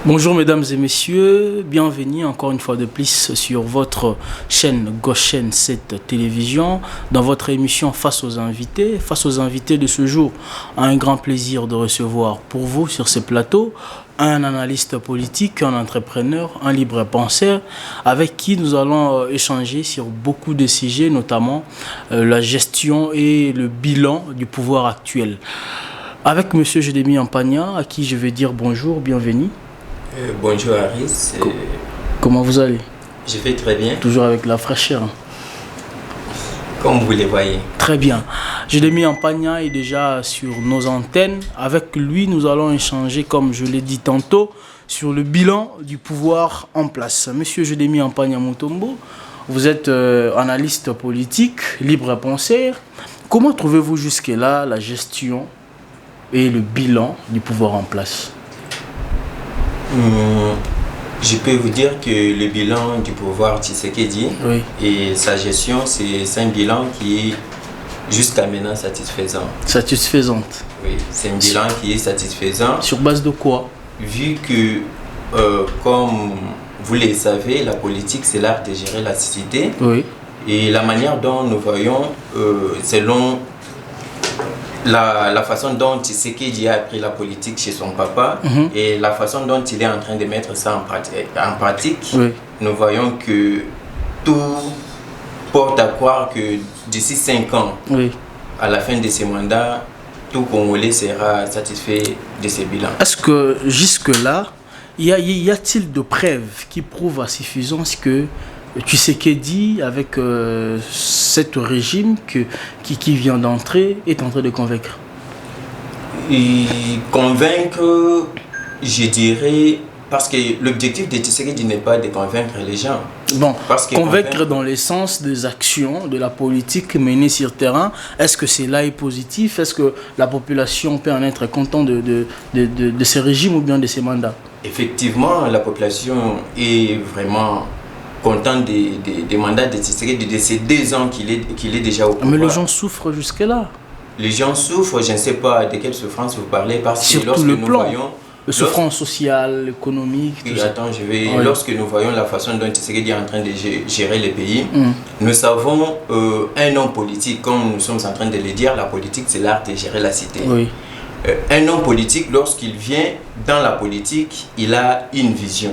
Bonjour mesdames et messieurs, bienvenue encore une fois de plus sur votre chaîne Goshen 7 Télévision, dans votre émission Face aux invités. Face aux invités de ce jour, un grand plaisir de recevoir pour vous sur ce plateau un analyste politique, un entrepreneur, un libre penseur, avec qui nous allons échanger sur beaucoup de sujets, notamment la gestion et le bilan du pouvoir actuel. Avec M. Jérémy Ampagna, à qui je vais dire bonjour, bienvenue. Bonjour Aris. Comment vous allez? Je vais très bien. Toujours avec la fraîcheur. Comme vous les voyez. Très bien. Jérémy Ampagna est déjà sur nos antennes. Avec lui, nous allons échanger, comme je l'ai dit tantôt, sur le bilan du pouvoir en place. Monsieur Jérémy Ampagna Mutombo, vous êtes analyste politique, libre penseur. Comment trouvez-vous jusque-là la gestion et le bilan du pouvoir en place? Je peux vous dire que le bilan du pouvoir Tshisekedi et sa gestion, c'est un bilan qui est jusqu'à maintenant satisfaisant. Satisfaisante. Oui, c'est un bilan qui est satisfaisant. Sur base de quoi? Vu que, comme vous le savez, la politique, c'est l'art de gérer la société. Oui. Et la manière dont nous voyons, selon la façon dont Tshisekedi a appris la politique chez son papa et la façon dont il est en train de mettre ça en pratique, nous voyons que tout porte à croire que d'ici 5 ans, à la fin de ce mandat, tout Congolais sera satisfait de ce bilan. Est-ce que jusque-là, y a-t-il de preuves qui prouvent à suffisance que Tshisekedi, avec cet régime qui vient d'entrer, est en train de convaincre? Et convaincre, je dirais, parce que l'objectif de Tshisekedi n'est pas de convaincre les gens. Bon, convaincre dans le sens des actions, de la politique menée sur terrain, est-ce que cela est positif? Est-ce que la population peut en être content de ce régime ou bien de ces mandats? Effectivement, la population est vraiment content des mandats de Tshisekedi, de ces 2 ans qu'il est déjà au pouvoir. Mais les gens souffrent jusque-là. Les gens souffrent, je ne sais pas de quelle souffrance vous parlez, parce que surtout lorsque le nous plan, voyons... la souffrance sociale, économique, tout ça. Attends, lorsque nous voyons la façon dont Tshisekedi est en train de gérer le pays, nous savons un homme politique, comme nous sommes en train de le dire, la politique c'est l'art de gérer la cité. Un homme politique, lorsqu'il vient dans la politique, il a une vision.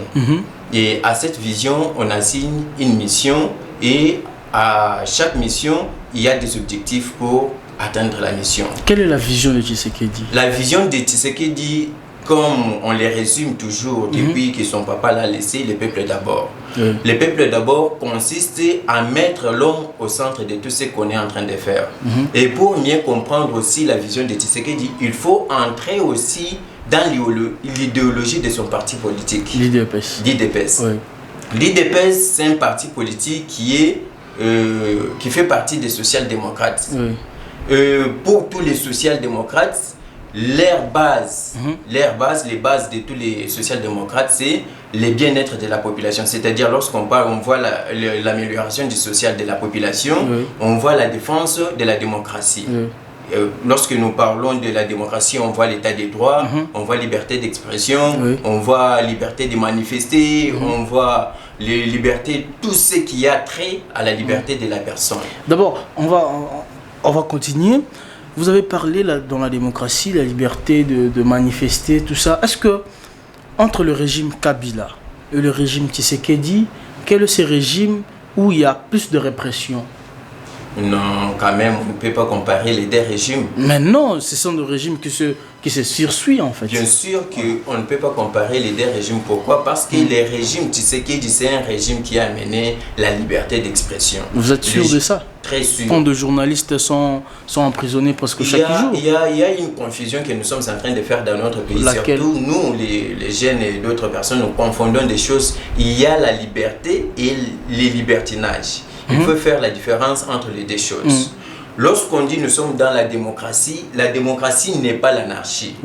Et à cette vision, on assigne une mission et à chaque mission, il y a des objectifs pour atteindre la mission. Quelle est la vision de Tshisekedi? La vision de Tshisekedi, comme on les résume toujours depuis que son papa l'a laissé, le peuple d'abord. Le peuple d'abord consiste à mettre l'homme au centre de tout ce qu'on est en train de faire. Et pour mieux comprendre aussi la vision de Tshisekedi, il faut entrer aussi dans l'idéologie de son parti politique. L'IDPS. L'IDPS, c'est un parti politique qui fait partie des social-démocrates. Pour tous les social-démocrates, les bases de tous les social-démocrates, c'est le bien-être de la population. C'est-à-dire, lorsqu'on parle, on voit l'amélioration du social de la population, on voit la défense de la démocratie. Lorsque nous parlons de la démocratie, on voit l'état des droits, on voit liberté d'expression, on voit liberté de manifester, on voit les libertés, tout ce qui a trait à la liberté de la personne. D'abord, on va continuer. Vous avez parlé dans la démocratie, la liberté de manifester, tout ça. Est-ce que, entre le régime Kabila et le régime Tshisekedi, quel est ce régime où il y a plus de répression? Non, quand même, on ne peut pas comparer les 2 régimes. Mais non, ce sont des régimes qui se sursuivent en fait. Bien sûr qu'on ne peut pas comparer les 2 régimes. Pourquoi? Parce que le régime Tshisekedi, c'est un régime qui a amené la liberté d'expression. Vous êtes sûr de ça? Très sûr. Tant de journalistes sont emprisonnés presque chaque jour. Il y a une confusion que nous sommes en train de faire dans notre pays. Laquelle? Surtout nous, les jeunes et d'autres personnes, nous confondons des choses. Il y a la liberté et les libertinages. Il faut faire la différence entre les 2 choses. Lorsqu'on dit nous sommes dans la démocratie n'est pas l'anarchie.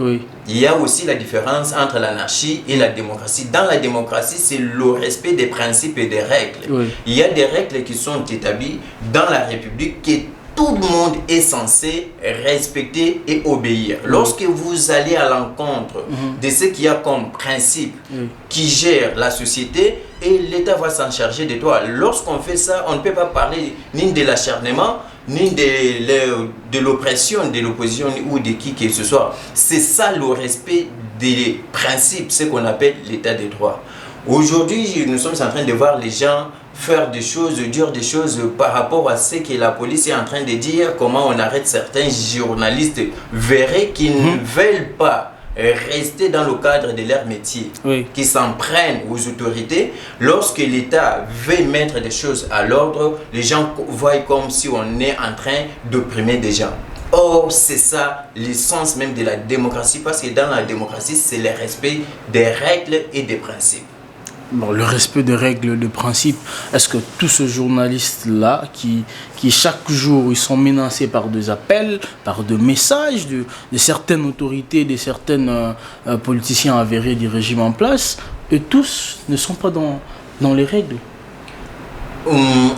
Il y a aussi la différence entre l'anarchie et la démocratie. Dans la démocratie, c'est le respect des principes et des règles. Il y a des règles qui sont établies dans la République que tout le monde est censé respecter et obéir. Lorsque vous allez à l'encontre de ce qu'il y a comme principe qui gère la société, et l'État va s'en charger de toi. Lorsqu'on fait ça, on ne peut pas parler ni de l'acharnement, ni de l'oppression de l'opposition ou de qui que ce soit. C'est ça le respect des principes, ce qu'on appelle l'état de droit. Aujourd'hui, nous sommes en train de voir les gens faire des choses, dire des choses par rapport à ce que la police est en train de dire, comment on arrête certains journalistes véreux qui ne veulent pas rester dans le cadre de leur métier, qui s'en prennent aux autorités. Lorsque l'État veut mettre des choses à l'ordre, les gens voient comme si on est en train d'opprimer des gens. Or, c'est ça l'essence même de la démocratie, parce que dans la démocratie, c'est le respect des règles et des principes. Bon, le respect des règles, de principe, est-ce que tous ces journalistes-là, qui chaque jour, ils sont menacés par des appels, par des messages de certaines autorités, de certains politiciens avérés du régime en place, eux tous ne sont pas dans les règles?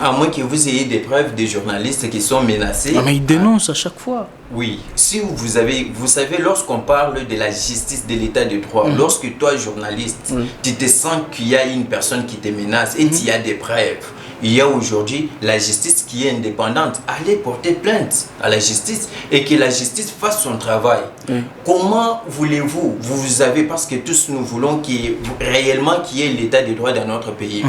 À moins que vous ayez des preuves de journalistes qui sont menacés. Ah, mais ils dénoncent à chaque fois. Oui, si vous savez, lorsqu'on parle de la justice, de l'état de droit, lorsque toi, journaliste, tu te sens qu'il y a une personne qui te menace et il y a des preuves, il y a aujourd'hui la justice qui est indépendante. Allez porter plainte à la justice et que la justice fasse son travail. Comment voulez-vous, vous avez, parce que tous nous voulons réellement qu'il y ait l'état de droit dans notre pays.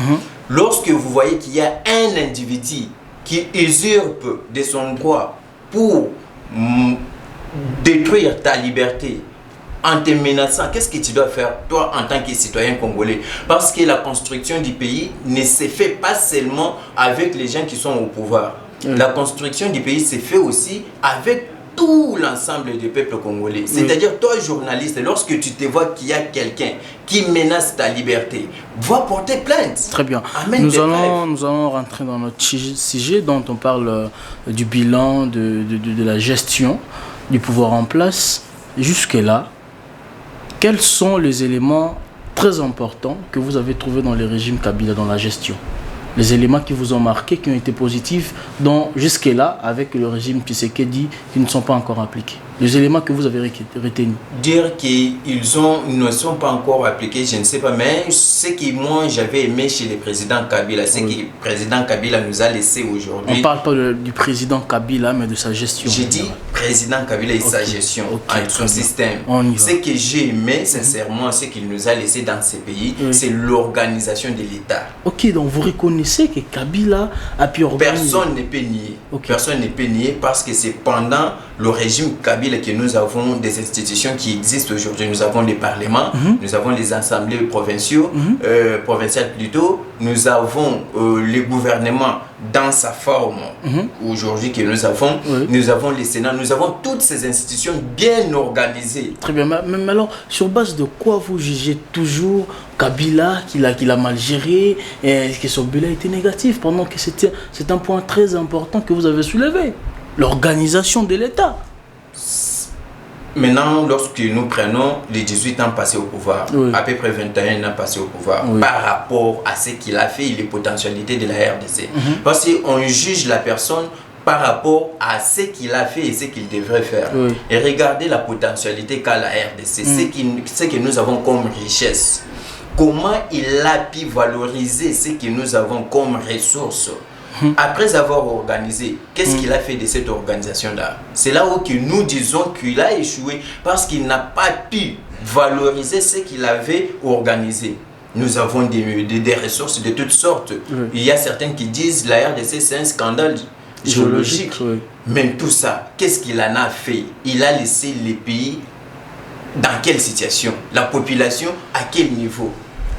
Lorsque vous voyez qu'il y a un individu qui usurpe de son droit pour détruire ta liberté en te menaçant, qu'est-ce que tu dois faire, toi, en tant que citoyen congolais? Parce que la construction du pays ne se fait pas seulement avec les gens qui sont au pouvoir. La construction du pays se fait aussi avec tout l'ensemble du peuple congolais. C'est-à-dire, toi, journaliste, lorsque tu te vois qu'il y a quelqu'un qui menace ta liberté, va porter plainte. Très bien. Nous allons rentrer dans notre sujet dont on parle du bilan, de la gestion du pouvoir en place. Jusque-là, quels sont les éléments très importants que vous avez trouvés dans le régime Kabila, dans la gestion? Les éléments qui vous ont marqué, qui ont été positifs, dont jusque-là, avec le régime Tshisekedi, qui ne sont pas encore appliqués. Les éléments que vous avez retenus. Dire qu'ils ne sont pas encore appliqués, je ne sais pas, mais ce que moi j'avais aimé chez le président Kabila, c'est que le président Kabila nous a laissé aujourd'hui. On ne parle pas du président Kabila, mais de sa gestion. J'ai dit président Kabila et sa gestion, son système. Ce que j'ai aimé, sincèrement, ce qu'il nous a laissé dans ces pays, c'est l'organisation de l'État. Ok, donc vous reconnaissez que Kabila a pu organiser. Personne ne peut nier. Personne ne peut nier parce que c'est pendant le régime Kabila que nous avons des institutions qui existent aujourd'hui. Nous avons les parlements, nous avons les assemblées provinciales plutôt, nous avons le gouvernement dans sa forme aujourd'hui que nous avons les Sénats, nous avons toutes ces institutions bien organisées. Très bien, mais alors sur base de quoi vous jugez toujours Kabila qu'il a mal géré et que son bilan était négatif, pendant que c'est un point très important que vous avez soulevé, l'organisation de l'État? Maintenant, lorsque nous prenons les 18 ans passés au pouvoir, à peu près 21 ans passés au pouvoir, par rapport à ce qu'il a fait et les potentialités de la RDC, parce qu'on juge la personne par rapport à ce qu'il a fait et ce qu'il devrait faire. Et regardez la potentialité qu'a la RDC, ce que nous avons comme richesse. Comment il a pu valoriser ce que nous avons comme ressources. Après avoir organisé, qu'est-ce qu'il a fait de cette organisation-là? C'est là où nous disons qu'il a échoué parce qu'il n'a pas pu valoriser ce qu'il avait organisé. Nous avons des ressources de toutes sortes. Il y a certains qui disent la RDC c'est un scandale géologique. Mais tout ça, qu'est-ce qu'il en a fait? Il a laissé les pays dans quelle situation? La population à quel niveau?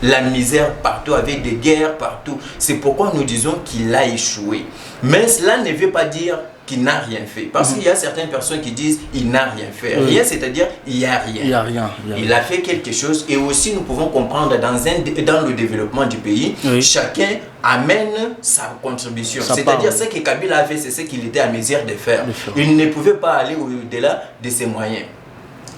La misère partout, avec des guerres partout. C'est pourquoi nous disons qu'il a échoué. Mais cela ne veut pas dire qu'il n'a rien fait. Parce qu'il y a certaines personnes qui disent qu'il n'a rien fait. Rien, c'est-à-dire il n'y a rien. Il y a rien. Il a fait quelque chose. Et aussi, nous pouvons comprendre dans le développement du pays, chacun amène sa contribution. C'est-à-dire ce que Kabila a fait, c'est ce qu'il était à mesure de faire. Il ne pouvait pas aller au-delà de ses moyens.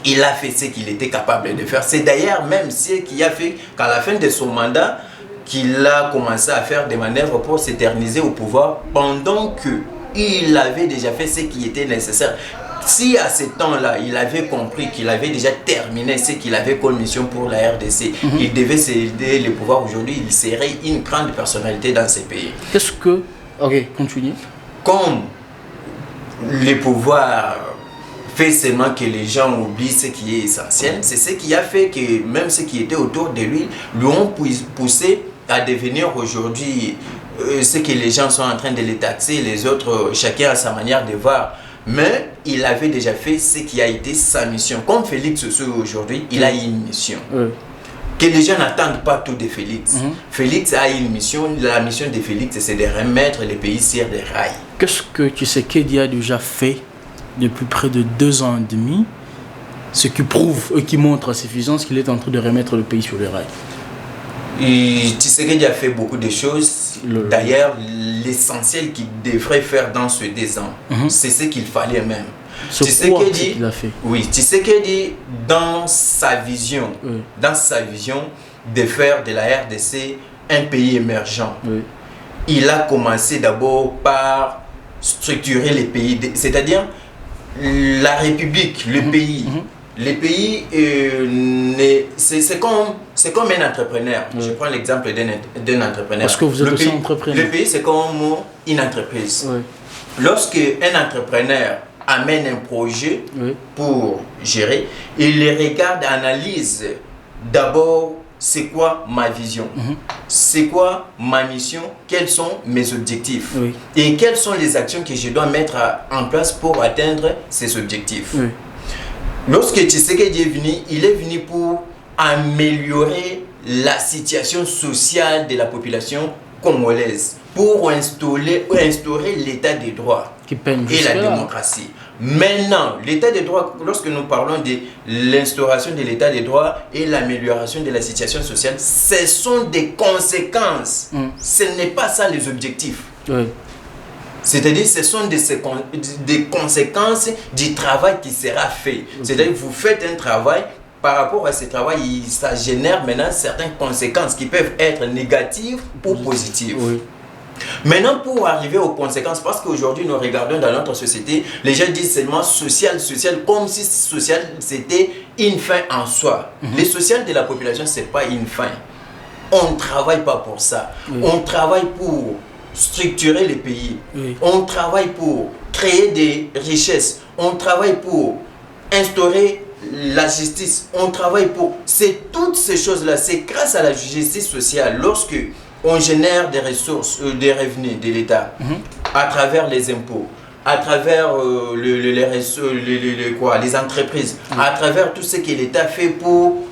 Il a fait ce qu'il était capable de faire. C'est d'ailleurs même ce qui a fait qu'à la fin de son mandat, qu'il a commencé à faire des manœuvres pour s'éterniser au pouvoir pendant que il avait déjà fait ce qui était nécessaire. Si à ce temps-là, il avait compris qu'il avait déjà terminé ce qu'il avait comme mission pour la RDC, il devait céder le pouvoir aujourd'hui, il serait une grande personnalité dans ces pays. Qu'est-ce que... Ok, continue. Comme le pouvoir fait seulement que les gens oublient ce qui est essentiel, c'est ce qui a fait que même ceux qui étaient autour de lui ont poussé à devenir aujourd'hui ce que les gens sont en train de les taxer, les autres, chacun a sa manière de voir. Mais il avait déjà fait ce qui a été sa mission. Comme Félix Sossou aujourd'hui, il a une mission. Que les gens n'attendent pas tout de Félix. Félix a une mission. La mission de Félix, c'est de remettre le pays sur des rails. Qu'est-ce que Tshisekedi a déjà fait depuis près de 2 ans et demi, ce qui prouve et qui montre à suffisance qu'il est en train de remettre le pays sur les rails? Tshisekedi a fait beaucoup de choses. D'ailleurs, l'essentiel qu'il devrait faire dans ce 2 ans, c'est ce qu'il fallait même. Tshisekedi, Tshisekedi, dans sa vision, de faire de la RDC un pays émergent, il a commencé d'abord par structurer les pays, c'est-à-dire la République, le pays. Les pays, c'est comme un entrepreneur. Je prends l'exemple d'un entrepreneur. Parce que vous êtes aussi entrepreneur. Le pays, c'est comme une entreprise. Lorsque un entrepreneur amène un projet pour gérer, il les regarde, analyse d'abord c'est quoi ma vision, c'est quoi ma mission, quels sont mes objectifs et quelles sont les actions que je dois mettre en place pour atteindre ces objectifs. Lorsque Tshisekedi est venu, il est venu pour améliorer la situation sociale de la population congolaise, pour instaurer l'état de droit et la démocratie. Maintenant, l'état de droit, lorsque nous parlons de l'instauration de l'état de droit et l'amélioration de la situation sociale, ce sont des conséquences. Ce n'est pas ça les objectifs. C'est-à-dire ce sont des conséquences du travail qui sera fait. C'est-à-dire que vous faites un travail, par rapport à ce travail, ça génère maintenant certaines conséquences qui peuvent être négatives ou positives. Maintenant, pour arriver aux conséquences, parce qu'aujourd'hui nous regardons dans notre société, les gens disent seulement social, comme si social c'était une fin en soi. Le social de la population, ce n'est pas une fin. On ne travaille pas pour ça. On travaille pour structurer les pays. On travaille pour créer des richesses. On travaille pour instaurer la justice. On travaille pour... C'est toutes ces choses-là. C'est grâce à la justice sociale, lorsque on génère des ressources, des revenus de l'État, à travers les impôts, à travers les entreprises, à travers tout ce que l'État fait pour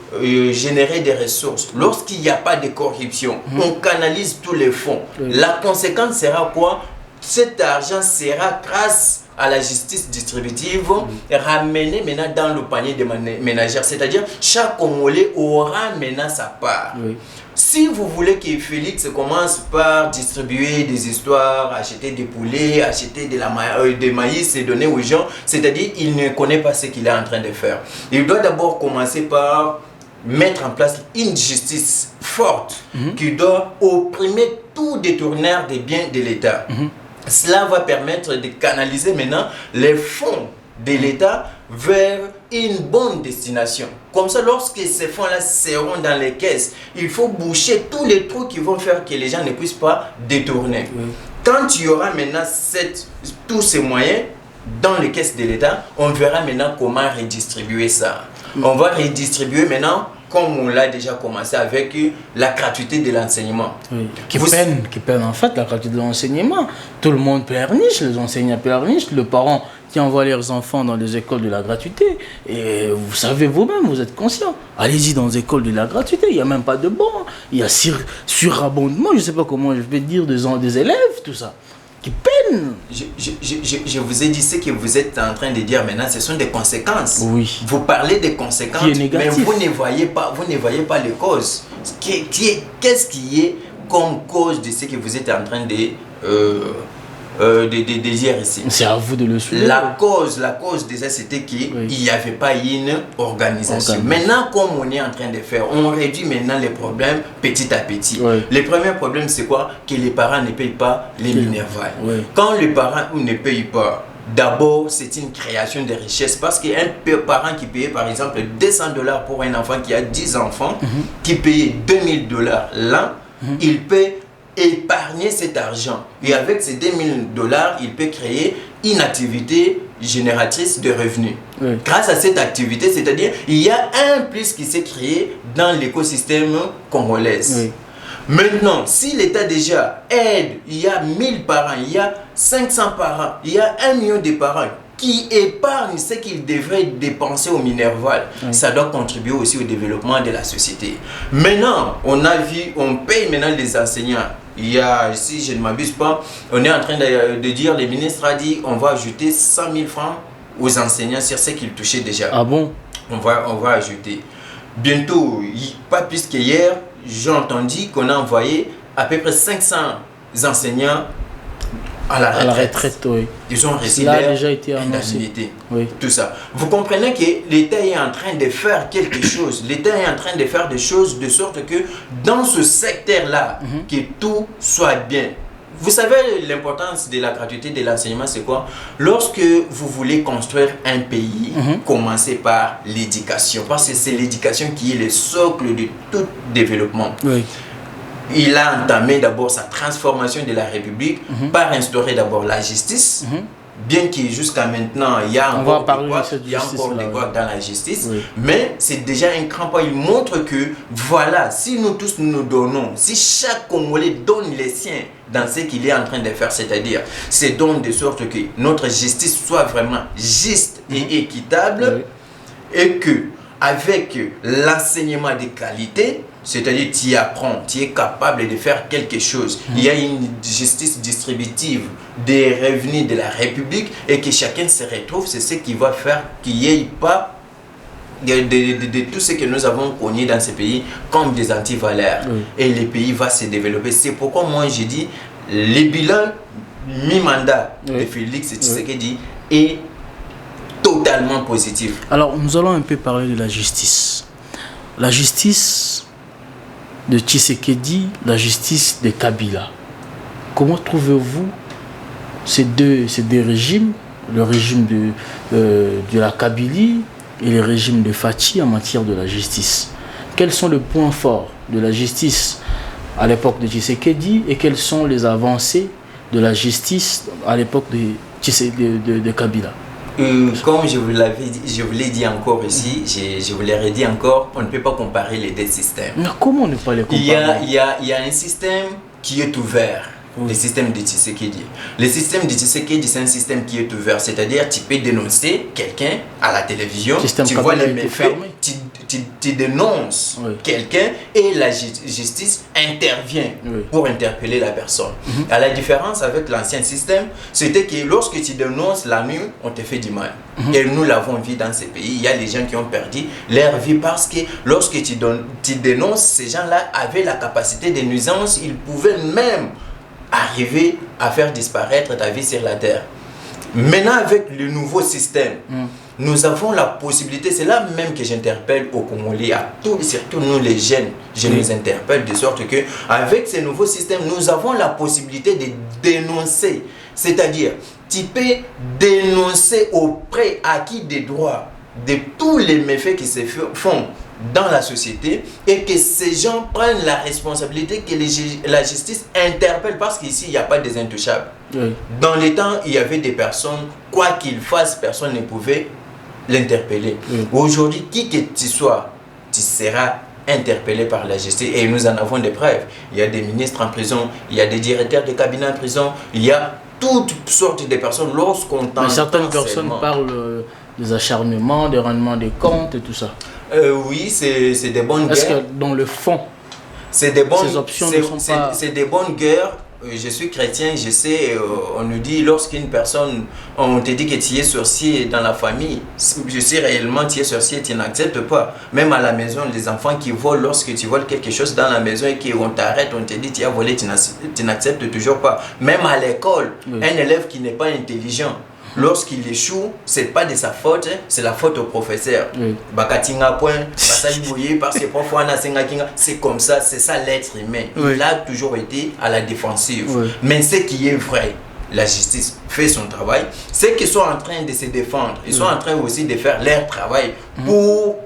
générer des ressources. Lorsqu'il n'y a pas de corruption, on canalise tous les fonds. La conséquence sera quoi? Cet argent sera, grâce à la justice distributive, ramené maintenant dans le panier des ménagères. C'est-à-dire, chaque Congolais aura maintenant sa part. Si vous voulez que Félix commence par distribuer des histoires, acheter des poulets, acheter des maïs et donner aux gens, c'est-à-dire il ne connaît pas ce qu'il est en train de faire. Il doit d'abord commencer par mettre en place une justice forte qui doit opprimer tout détourneur des biens de l'État. Cela va permettre de canaliser maintenant les fonds de l'État vers une bonne destination. Comme ça, lorsque ces fonds-là seront dans les caisses, il faut boucher tous les trous qui vont faire que les gens ne puissent pas détourner. Quand il y aura maintenant tous ces moyens dans les caisses de l'État, on verra maintenant comment redistribuer ça. On va redistribuer maintenant, comme on l'a déjà commencé avec la gratuité de l'enseignement. Qui peine en fait la gratuité de l'enseignement. Tout le monde pleurniche, les enseignants pleurnichent, les parents qui envoient leurs enfants dans les écoles de la gratuité. Et vous savez vous-même, vous êtes conscient. Allez-y dans les écoles de la gratuité, il n'y a même pas de banc. Il y a surabondement, je ne sais pas comment je vais dire, des élèves, tout ça. Qui peinent. Je vous ai dit ce que vous êtes en train de dire maintenant, ce sont des conséquences. Vous parlez des conséquences, mais vous ne voyez pas les causes. Qu'est-ce qui est comme cause de ce que vous êtes en train de des IRC. C'est à vous de le suivre. La cause déjà, c'était qu'il n'y avait pas une organisation. Maintenant, comme on est en train de faire, on réduit maintenant les problèmes petit à petit. Le premier problème, c'est quoi? Que les parents ne payent pas les minervales. Quand les parents ne payent pas, d'abord, c'est une création de richesse parce qu'un parent qui payait par exemple $200 pour un enfant qui a 10 enfants, qui payait $2000 l'an, il peut épargner cet argent. Et avec ces $2000, il peut créer une activité génératrice de revenus. Grâce à cette activité, c'est-à-dire, il y a un plus qui s'est créé dans l'écosystème congolais. Maintenant, si l'État déjà aide, il y a 1000 parents, il y a 500 parents, il y a 1 million de parents qui épargnent ce qu'ils devraient dépenser au minerval, ça doit contribuer aussi au développement de la société. Maintenant, on paye maintenant les enseignants. Il y a, si je ne m'abuse pas, on est en train de dire, le ministre a dit on va ajouter 100 000 francs aux enseignants sur ce qu'ils touchaient déjà. Ah bon? On va ajouter. Bientôt, pas plus qu'hier, j'ai entendu qu'on a envoyé à peu près 500 enseignants à la retraite. Ils ont reçu leur déjà été indemnité. Tout ça. Vous comprenez que l'État est en train de faire quelque chose. L'État est en train de faire des choses de sorte que dans ce secteur-là, que tout soit bien. Vous savez l'importance de la gratuité de l'enseignement, c'est quoi? Lorsque vous voulez construire un pays, commencez par l'éducation. Parce que c'est l'éducation qui est le socle de tout développement. Il a entamé d'abord sa transformation de la République par instaurer d'abord la justice. Bien que jusqu'à maintenant, il y a encore des couacs dans la justice, mais c'est déjà un grand pas. Il montre que, voilà, si nous tous nous donnons, si chaque Congolais donne les siens dans ce qu'il est en train de faire, c'est-à-dire, c'est donc de sorte que notre justice soit vraiment juste et équitable, et que, avec l'enseignement de qualité, c'est-à-dire tu apprends, tu es capable de faire quelque chose. Il y a une justice distributive des revenus de la République et que chacun se retrouve, c'est ce qui va faire qu'il n'y ait pas de tout ce que nous avons connu dans ce pays comme des antivaleurs. Et le pays va se développer. C'est pourquoi moi je dis, le bilan mi-mandat de Félix Tshisekedi est totalement positif. Alors nous allons un peu parler de la justice. La justice de Tshisekedi, la justice de Kabila. Comment trouvez-vous ces deux régimes, le régime de la Kabylie et le régime de Fathi en matière de la justice? Quels sont les points forts de la justice à l'époque de Tshisekedi et quelles sont les avancées de la justice à l'époque de Kabila? Comme je vous l'ai dit encore ici, je vous l'ai redit encore, on ne peut pas comparer les deux systèmes. Mais comment ne pas les comparer? Il y a un système qui est ouvert, le système de Tshisekedi. Le système de Tshisekedi, c'est un système qui est ouvert, c'est-à-dire tu peux dénoncer quelqu'un à la télévision, tu vois les méfaits, tu dénonces quelqu'un et la justice intervient pour interpeller la personne. À la différence avec l'ancien système, c'était que lorsque tu dénonces la nuit, on te fait du mal. Et nous l'avons vu dans ces pays, il y a des gens qui ont perdu leur vie parce que lorsque tu dénonces, ces gens-là avaient la capacité de nuisance, ils pouvaient même arriver à faire disparaître ta vie sur la terre. Maintenant, avec le nouveau système, nous avons la possibilité, c'est là même que j'interpelle aux Congolais, surtout nous les jeunes, je nous interpelle de sorte que avec ce nouveau système, nous avons la possibilité de dénoncer. C'est-à-dire, tu peux dénoncer auprès acquis des droits de tous les méfaits qui se font dans la société et que ces gens prennent la responsabilité, que la justice interpelle parce qu'ici, il n'y a pas des intouchables. Dans les temps, il y avait des personnes, quoi qu'il fasse, personne ne pouvait l'interpeller. Aujourd'hui, qui que tu sois, tu seras interpellé par la justice et nous en avons des preuves. Il y a des ministres en prison, il y a des directeurs de cabinet en prison, il y a toutes sortes de personnes lorsqu'on entend. Certaines personnes parlent des acharnements, des rendements des comptes et tout ça. Oui, c'est des bonnes guerres. Est-ce que dans le fond, ces options ne sont pas... C'est des bonnes guerres je suis chrétien, je sais, on nous dit lorsqu'une personne, on te dit que tu es sorcier dans la famille, je sais réellement tu es sorcier, tu n'acceptes pas. Même à la maison, les enfants qui volent, lorsque tu voles quelque chose dans la maison et qu'on t'arrête, on te dit tu as volé, tu n'acceptes toujours pas. Même à l'école, un élève qui n'est pas intelligent, lorsqu'il échoue, c'est pas de sa faute, c'est la faute au professeur. Bakatinga point, parce que parfois c'est comme ça, c'est ça l'être humain. Il a toujours été à la défensive. Mais ce qui est vrai, la justice fait son travail. Ceux qui sont en train de se défendre, ils sont en train aussi de faire leur travail pour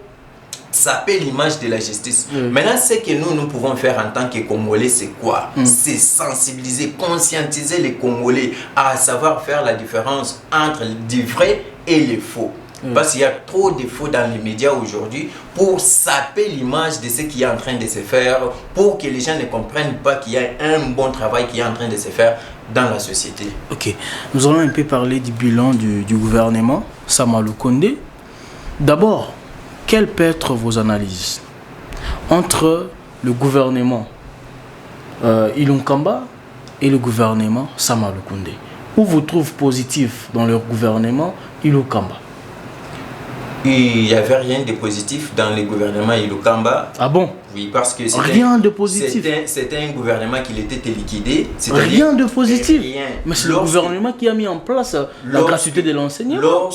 saper l'image de la justice. Maintenant, ce que nous pouvons faire en tant que Congolais, c'est quoi? C'est sensibiliser, conscientiser les Congolais à savoir faire la différence entre du vrai et le faux. Parce qu'il y a trop de faux dans les médias aujourd'hui pour saper l'image de ce qui est en train de se faire, pour que les gens ne comprennent pas qu'il y a un bon travail qui est en train de se faire dans la société. Ok, nous allons un peu parler du bilan du gouvernement Sama Lukonde. D'abord, quelles peuvent être vos analyses entre le gouvernement Ilunkamba et le gouvernement Sama Lukonde? Où vous trouvez positif dans leur gouvernement Ilunkamba? Il n'y avait rien de positif dans le gouvernement Ilunkamba. Ah bon? Oui, parce que rien de positif. C'était un gouvernement qui était liquidé. Rien de positif. Rien. Mais c'est le gouvernement qui a mis en place la gratuité de l'enseignement. Non,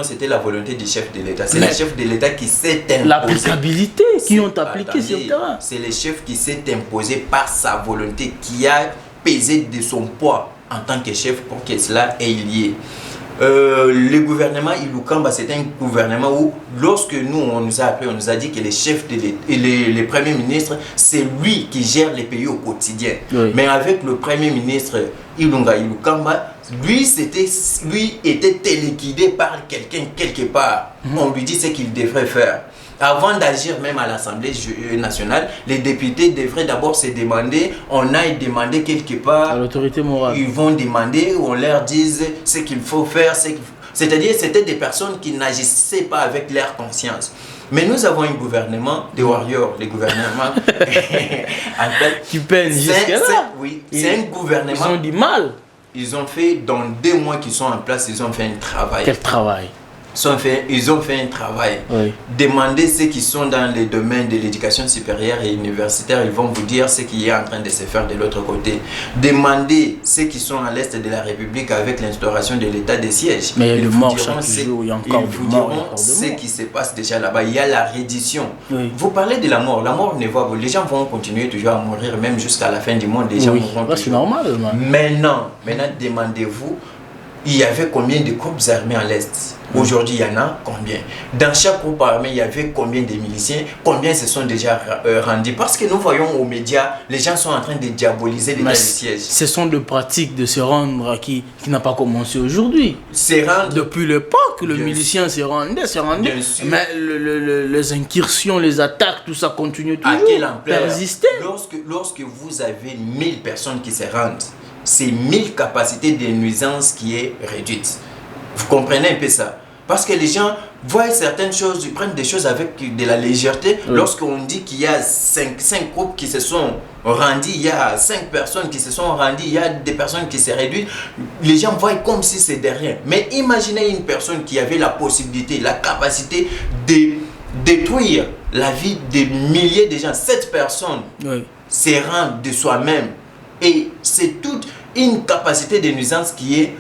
c'était la volonté du chef de l'État. C'est le chef de l'État qui s'est imposé. L'applicabilité qui ont appliqué sur le terrain. C'est le chef qui s'est imposé par sa volonté, qui a pesé de son poids en tant que chef pour que cela ait lieu. Le gouvernement Ilunkamba, c'est un gouvernement où, lorsque nous, on nous a appris, on nous a dit que les chefs et les premiers ministres, c'est lui qui gère les pays au quotidien. Mais avec le premier ministre Ilunkamba, lui était téléguidé par quelqu'un quelque part. On lui dit ce qu'il devrait faire. Avant d'agir même à l'Assemblée nationale, les députés devraient d'abord se demander, on aille demander quelque part à l'autorité morale. Ils vont demander, on leur dise ce qu'il faut faire. C'est-à-dire, c'était des personnes qui n'agissaient pas avec leur conscience. Mais nous avons un gouvernement de warriors, les gouvernements qui peinent jusqu'à là. Oui, c'est un gouvernement. Ils ont du mal. Ils ont fait, dans 2 mois qu'ils sont en place, ils ont fait un travail. Quel travail? Ils ont fait un travail. Demandez ceux qui sont dans les domaines de l'éducation supérieure et universitaire, ils vont vous dire ce qui est en train de se faire de l'autre côté. Demandez ceux qui sont à l'est de la République avec l'instauration de l'état de siège. Mais il y a le mort chaque jour, il y a encore des morts. Ce qui se passe déjà là-bas, il y a la reddition. Vous parlez de la mort ne va pas. Les gens vont continuer toujours à mourir, même jusqu'à la fin du monde. Les gens mourront. C'est normal. Maintenant, demandez-vous, il y avait combien de groupes armés à l'Est? Aujourd'hui, il y en a combien? Dans chaque groupe armé, il y avait combien de miliciens? Combien se sont déjà rendus? Parce que nous voyons aux médias, les gens sont en train de diaboliser l'état de siège. Ce sont des pratiques de se rendre qui n'a pas commencé aujourd'hui. Depuis l'époque, le milicien se rendait. Mais les incursions, les attaques, tout ça continue toujours. À quelle ampleur? Persister. Lorsque vous avez 1000 personnes qui se rendent, c'est 1000 capacités de nuisance qui est réduite. Vous comprenez un peu ça? Parce que les gens voient certaines choses, ils prennent des choses avec de la légèreté. Lorsqu'on dit qu'il y a 5 groupes qui se sont rendus, il y a 5 personnes qui se sont rendues, il y a des personnes qui se réduisent, les gens voient comme si c'est de rien. Mais imaginez une personne qui avait la possibilité, la capacité de détruire la vie de milliers de gens. 7 personnes se rendent de soi-même. Et c'est toute une capacité de nuisance qui est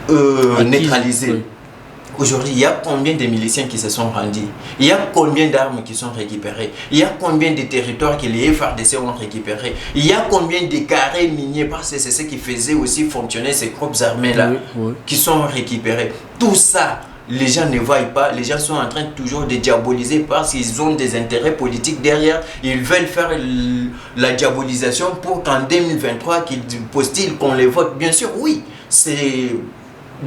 neutralisée. Aujourd'hui, il y a combien de miliciens qui se sont rendus? Il y a combien d'armes qui sont récupérées? Il y a combien de territoires que les FARDC ont récupérés? Il y a combien de carrés miniers, parce que c'est ce qui faisait aussi fonctionner ces groupes armés-là, qui sont récupérés? Tout ça, les gens ne voient pas, les gens sont en train toujours de diaboliser parce qu'ils ont des intérêts politiques derrière. Ils veulent faire la diabolisation pour qu'en 2023, qu'ils postulent, qu'on les vote. Bien sûr, oui, c'est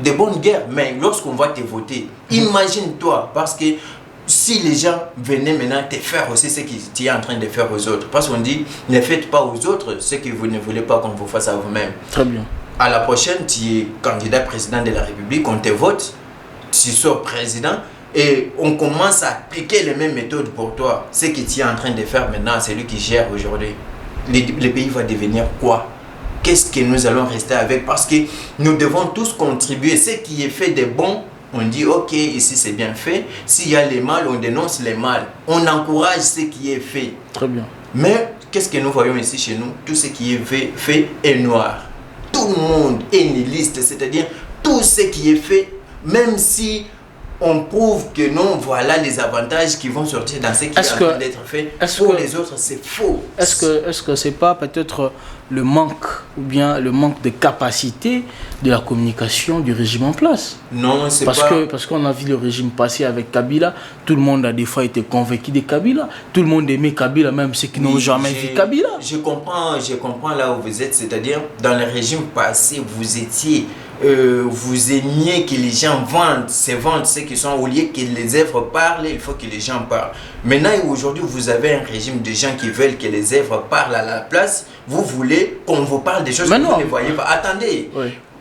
de bonnes guerres, mais lorsqu'on va te voter, imagine-toi, parce que si les gens venaient maintenant te faire aussi ce que tu es en train de faire aux autres, parce qu'on dit, ne faites pas aux autres ce que vous ne voulez pas qu'on vous fasse à vous-même. Très bien. À la prochaine, tu es candidat président de la République, on te vote, tu sors président et on commence à appliquer les mêmes méthodes pour toi. Ce que tu es en train de faire maintenant, c'est lui qui gère aujourd'hui. le pays va devenir quoi? Qu'est-ce que nous allons rester avec? Parce que nous devons tous contribuer. Ce qui est fait de bon, on dit ok, ici c'est bien fait. S'il y a les mal, on dénonce les mal. On encourage ce qui est fait. Très bien. Mais qu'est-ce que nous voyons ici chez nous? Tout ce qui est fait est noir. Tout le monde est nihiliste, c'est-à-dire tout ce qui est fait, même si on prouve que non, voilà les avantages qui vont sortir dans ce qui est en train d'être fait. Pour les autres, c'est faux. Est-ce que c'est pas peut-être le manque ou bien le manque de capacité de la communication du régime en place? Non, c'est parce qu'on a vu le régime passer avec Kabila. Tout le monde a des fois été convaincu de Kabila. Tout le monde aimait Kabila, même ceux qui n'ont jamais vu Kabila. Je comprends là où vous êtes, c'est-à-dire dans le régime passé, vous aimiez que les gens vendent ceux qui sont au lieu que les œuvres parlent, il faut que les gens parlent. Maintenant et aujourd'hui, vous avez un régime de gens qui veulent que les œuvres parlent à la place. Vous voulez qu'on vous parle des choses que vous ne voyez pas. Attendez,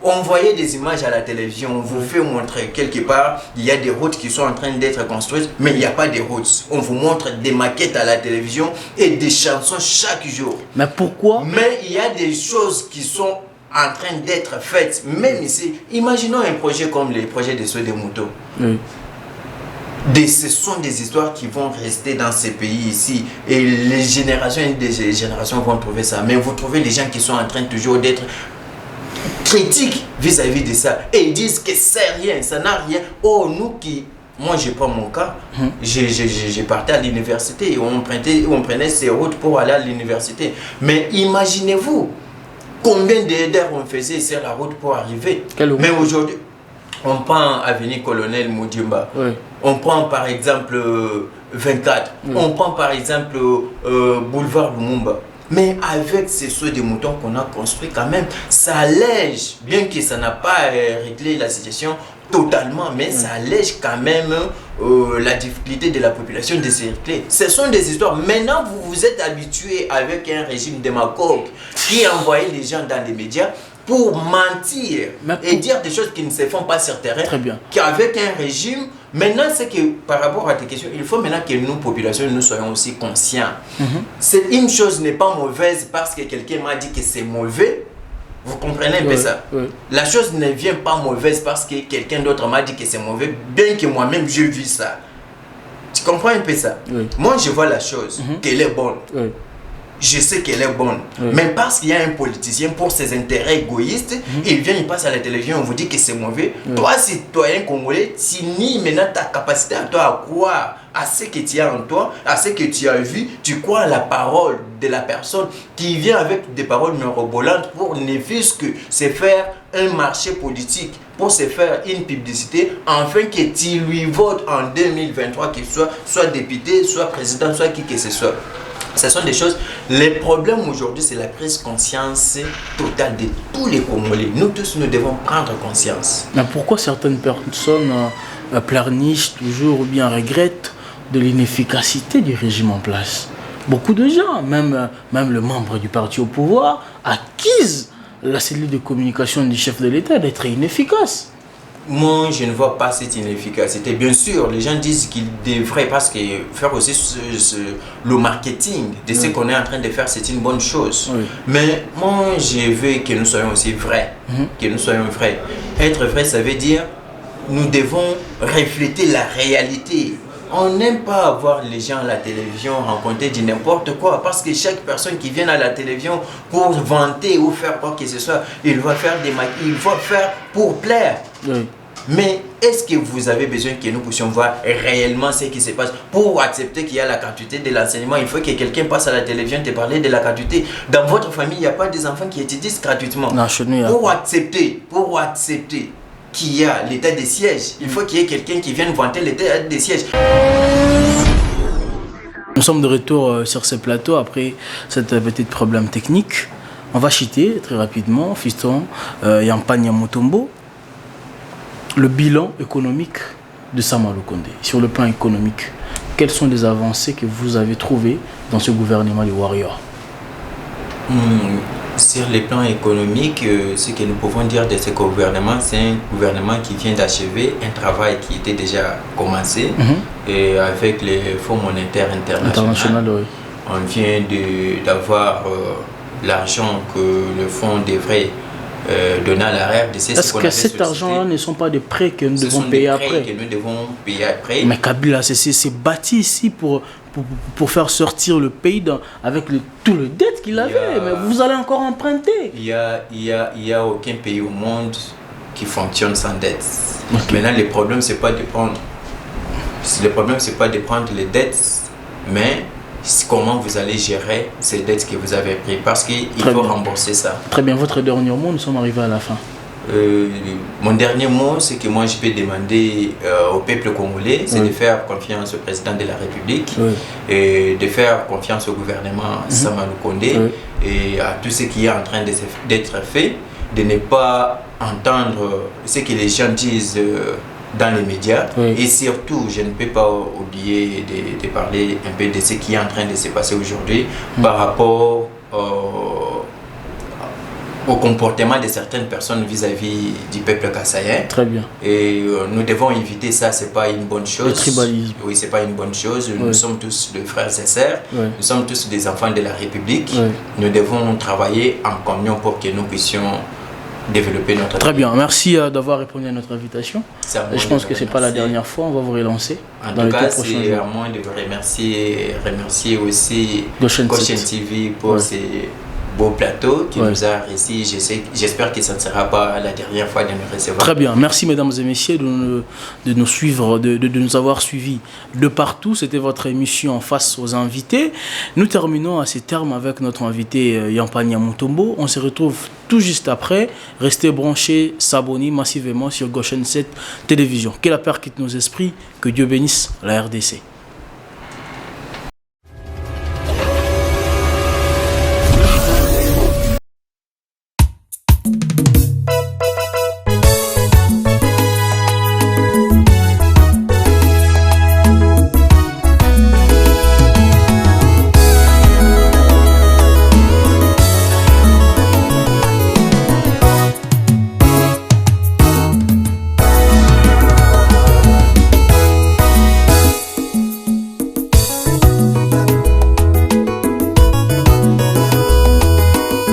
on voyait des images à la télévion, on vous fait montrer quelque part, il y a des routes qui sont en train d'être construites, mais il n'y a pas de routes. On vous montre des maquettes à la télévision et des chansons chaque jour. Mais pourquoi? Mais il y a des choses qui sont en train d'être faites, même ici. Imaginons un projet comme les projets de Sode Moto. Ce sont des histoires qui vont rester dans ces pays ici. Et les générations et des générations vont trouver ça. Mais vous trouvez les gens qui sont en train toujours d'être critiques vis-à-vis de ça. Et ils disent que c'est rien, ça n'a rien. Oh, nous qui... Moi, je prends mon cas. J'ai parti à l'université. On prenait ces routes pour aller à l'université. Mais imaginez-vous combien d'heures on faisait sur la route pour arriver. Mais aujourd'hui, on prend Avenue Colonel Moudjimba. On prend par exemple 24. On prend par exemple Boulevard Lumumba. Mais avec ces sauts de moutons qu'on a construits quand même, ça allège, bien que ça n'a pas réglé la situation totalement, mais ça allège quand même la difficulté de la population de circuler. Ce sont des histoires. Maintenant, vous vous êtes habitué avec un régime démagogue qui envoyait les gens dans les médias pour mentir et dire des choses qui ne se font pas sur terrain. Très bien. Qu'avec un régime, maintenant, c'est que par rapport à tes questions, il faut maintenant que nous, populations, nous soyons aussi conscients. Une chose n'est pas mauvaise parce que quelqu'un m'a dit que c'est mauvais. Vous comprenez un peu ça? La chose ne vient pas mauvaise parce que quelqu'un d'autre m'a dit que c'est mauvais, bien que moi-même je vis ça. Tu comprends un peu ça? Moi, je vois la chose, qu'elle est bonne. Je sais qu'elle est bonne. Mais parce qu'il y a un politicien, pour ses intérêts égoïstes, il vient, il passe à la télévision, on vous dit que c'est mauvais. Toi, citoyen congolais, tu nies maintenant ta capacité à toi à croire à ce que tu as en toi, à ce que tu as vu. Tu crois à la parole de la personne qui vient avec des paroles mirobolantes pour ne fût-ce que se faire un marché politique, pour se faire une publicité, afin que tu lui votes en 2023, qu'il soit député, soit président, soit qui que ce soit. Ce sont des choses. Les problèmes aujourd'hui, c'est la prise de conscience totale de tous les Congolais. Nous tous, nous devons prendre conscience. Mais pourquoi certaines personnes pleurnichent toujours ou bien regrettent de l'inefficacité du régime en place? Beaucoup de gens, même le membre du parti au pouvoir, accusent la cellule de communication du chef de l'État d'être inefficace. Moi, je ne vois pas cette inefficacité. Bien sûr, les gens disent qu'ils devraient parce que faire aussi le marketing de ce qu'on est en train de faire, c'est une bonne chose. Mais moi, je veux que nous soyons aussi vrais. Que nous soyons vrais. Être vrai, ça veut dire nous devons refléter la réalité. On n'aime pas avoir les gens à la télévision raconter du n'importe quoi, parce que chaque personne qui vient à la télévision pour vanter ou faire quoi que ce soit, il va faire pour plaire. Mais est-ce que vous avez besoin que nous puissions voir réellement ce qui se passe? Pour accepter qu'il y a la gratuité de l'enseignement, il faut que quelqu'un passe à la télévision te parler de la gratuité. Dans votre famille, il n'y a pas des enfants qui étudient gratuitement. Non, chez nous, pour accepter qu'il y a l'état des sièges, il faut qu'il y ait quelqu'un qui vienne vanter l'état des sièges. Nous sommes de retour sur ce plateau après cette petite problème technique. On va chuter très rapidement, fiston Yampanya Mutombo. Le bilan économique de Sama Lukonde, sur le plan économique, quelles sont les avancées que vous avez trouvées dans ce gouvernement des Warriors? Sur le plan économique, ce que nous pouvons dire de ce gouvernement, c'est un gouvernement qui vient d'achever un travail qui était déjà commencé et avec les Fonds monétaires internationaux. on vient d'avoir l'argent que le fonds devrait donner à la RDC. Est-ce que cet argent-là ne sont pas des prêts que nous devons payer après? Que nous devons payer après. Mais Kabila, c'est bâti ici pour faire sortir le pays avec tout le dette qu'il avait. Mais vous allez encore emprunter. Il y a aucun pays au monde qui fonctionne sans dette. Okay. Maintenant, le problème, c'est pas de prendre. Le problème, c'est pas de prendre les dettes, mais comment vous allez gérer ces dettes que vous avez prises, parce qu'il faut rembourser ça. Très bien, votre dernier mot, nous sommes arrivés à la fin. Mon dernier mot, c'est que moi je peux demander au peuple congolais, c'est de faire confiance au président de la République, et de faire confiance au gouvernement Sama Lukonde, et à tout ce qui est en train d'être fait, de ne pas entendre ce que les gens disent dans les médias, et surtout je ne peux pas oublier de parler un peu de ce qui est en train de se passer aujourd'hui par rapport au comportement de certaines personnes vis-à-vis du peuple kassaïen. Très bien. Et nous devons éviter ça, c'est pas une bonne chose. Le tribalisme. Oui, c'est pas une bonne chose. Nous sommes tous des frères et sœurs. Nous sommes tous des enfants de la République. Nous devons travailler en communion pour que nous puissions développer notre Très bien, merci d'avoir répondu à notre invitation. Je pense que ce n'est pas la dernière fois, on va vous relancer. En tout cas, c'est à moi de vous remercier aussi Goshen TV pour ces beaux plateaux qui nous a réussi. J'espère que ça ne sera pas la dernière fois de nous recevoir. Très bien, merci mesdames et messieurs de nous suivre, de nous avoir suivis de partout. C'était votre émission Face aux invités. Nous terminons à ces termes avec notre invité Yampania Mutombo. On se retrouve tout juste après. Restez branchés, s'abonnez massivement sur Goshen 7 Télévision. Que la paix quitte nos esprits, que Dieu bénisse la RDC.